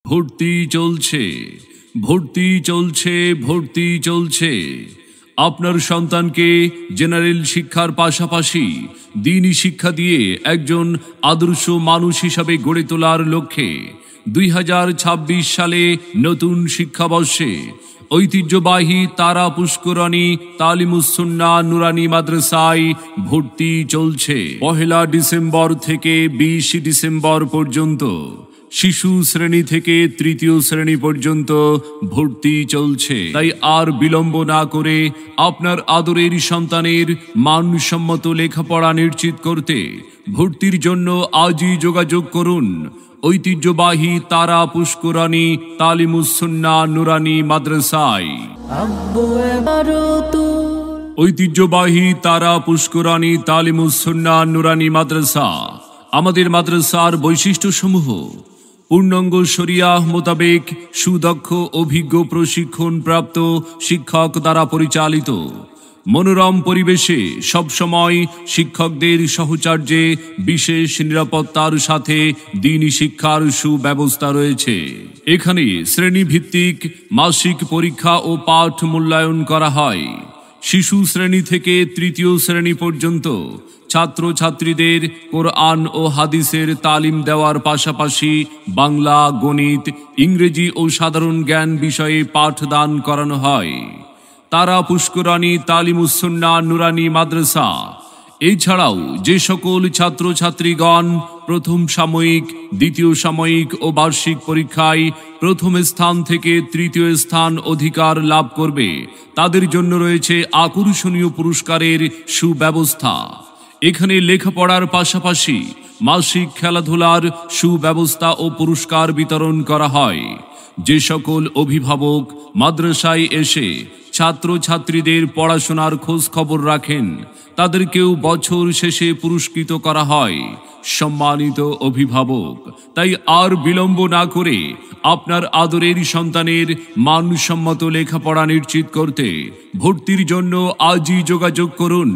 ভর্তি চলছে, ভর্তি চলছে, ভর্তি চলছে। আপনার সন্তানকে জেনারেল শিক্ষার পাশাপাশি দ্বীনি শিক্ষা দিয়ে একজন আদর্শ মানুষ হিসাবে গড়ে তোলার লক্ষ্যে 2026 সালে নতুন শিক্ষাবর্ষে ঐতিহ্যবাহী তারা পুষ্করণী তালিমুস সুন্নাহ নুরানী মাদ্রাসায় ভর্তি চলছে। 1 ডিসেম্বর থেকে 20 ডিসেম্বর পর্যন্ত শিশু শ্রেণী থেকে তৃতীয় শ্রেণী পর্যন্ত ভর্তি চলছে। তাই আর বিলম্ব না করে আপনার আদরের সন্তানের মানসম্মত লেখাপড়া নিশ্চিত করতে ভর্তির জন্য আজই যোগাযোগ করুন ঐতিহ্যবাহী তারা পুষ্করণী তালিমুস সুন্নাহ নুরানী মাদ্রাসায়। ঐতিহ্যবাহী তারা পুষ্করণী তালিমুস সুন্নাহ নুরানী মাদ্রাসা। আমাদের মাদ্রাসার বৈশিষ্ট্যসমূহ: পূর্ণাঙ্গ শরিয়াহ মোতাবেক সুদক্ষ অভিজ্ঞ প্রশিক্ষণপ্রাপ্ত শিক্ষক দ্বারা পরিচালিত, মনোরম পরিবেশে সবসময় শিক্ষকদের সহচর্যে বিশেষ নিরাপত্তার সাথে দ্বীনি শিক্ষার সুব্যবস্থা রয়েছে। এখানে শ্রেণীভিত্তিক মাসিক পরীক্ষা ও পাঠ মূল্যায়ন করা হয়। শিশু শ্রেণী থেকে তৃতীয় শ্রেণী পর্যন্ত ছাত্রছাত্রীদের কোরআন ও হাদিসের তালিম দেওয়ার পাশাপাশি বাংলা, গণিত, ইংরেজি ও সাধারণ জ্ঞান বিষয়ে পাঠদান করানো হয়। তারা পুষ্করণী তালিমুস সুন্নাহ নুরানী মাদ্রাসা। এছাড়াও যে সকল ছাত্রছাত্রীগণ প্রথম সাময়িক, দ্বিতীয় সাময়িক ও বার্ষিক পরীক্ষায় প্রথম স্থান থেকে তৃতীয় স্থান অধিকার লাভ করবে, তাদের জন্য রয়েছে আকর্ষণীয় পুরস্কারের সুব্যবস্থা। এখানে লেখাপড়ার পাশাপাশি মাসিক খেলাধুলার সুব্যবস্থা ও পুরস্কার বিতরণ করা হয়। যে সকল অভিভাবক মাদ্রাসায় এসে ছাত্রছাত্রীদের পড়াশোনার খোঁজ খবর রাখেন, তাদেরকেও বছর শেষে পুরস্কৃত করা হয়। সম্মানিত অভিভাবক, তাই আর বিলম্ব না করে আপনার আদরের সন্তানের মানসম্মত লেখাপড়া নিশ্চিত করতে ভর্তির জন্য আজই যোগাযোগ করুন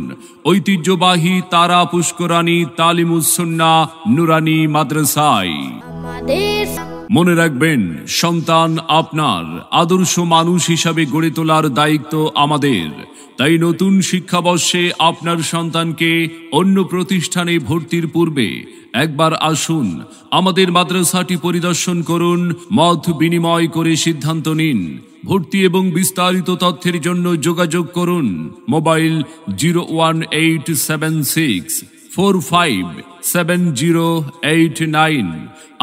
ঐতিহ্যবাহী তারা পুষ্করণী তালিমুস সুন্নাহ নুরানী মাদ্রাসায়। মনে রাখবেন, সন্তান আপনার, আদর্শ মানুষ হিসাবে গড়ে তোলার দায়িত্ব আমাদের। তাই নতুন শিক্ষাবর্ষে আপনার সন্তানকে অন্য প্রতিষ্ঠানে ভর্তির পূর্বে একবার আসুন, আমাদের মাদ্রাসাটি পরিদর্শন করুন, মত বিনিময় করে সিদ্ধান্ত নিন। ভর্তি এবং বিস্তারিত তথ্যের জন্য যোগাযোগ করুন মোবাইল 01876457089।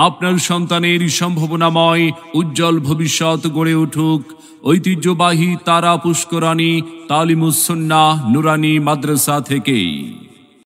আপনার সন্তানের সম্ভাবনাময় উজ্জ্বল ভবিষ্যৎ গড়ে উঠুক ঐতিহ্যবাহী তারা পুষ্করণী তালিমুস সুন্নাহ নুরানী মাদ্রাসা থেকেই।